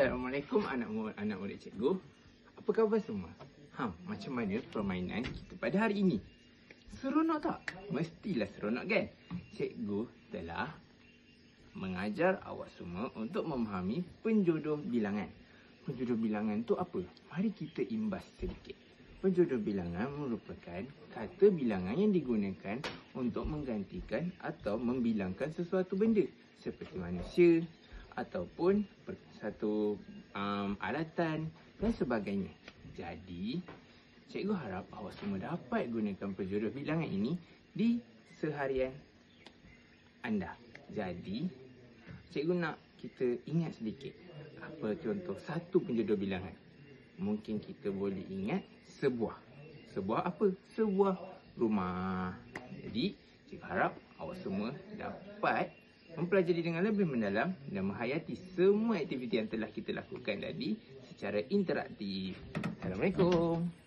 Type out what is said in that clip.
Assalamualaikum anak murid cikgu. Apa khabar semua? Macam mana permainan kita pada hari ini? Seronok tak? Mestilah seronok kan? Cikgu telah mengajar awak semua untuk memahami penjodoh bilangan. Penjodoh bilangan tu apa? Mari kita imbas sedikit. Penjodoh bilangan merupakan kata bilangan yang digunakan untuk menggantikan atau membilangkan sesuatu benda seperti manusia ataupun satu alatan dan sebagainya. Jadi, cikgu harap awak semua dapat gunakan penjodoh bilangan ini di seharian anda. Jadi, cikgu nak kita ingat sedikit apa contoh satu penjodoh bilangan. Mungkin kita boleh ingat sebuah. Sebuah apa? Sebuah rumah. Jadi, cikgu harap awak semua dapat mempelajari dengan lebih mendalam dan menghayati semua aktiviti yang telah kita lakukan tadi secara interaktif. Assalamualaikum.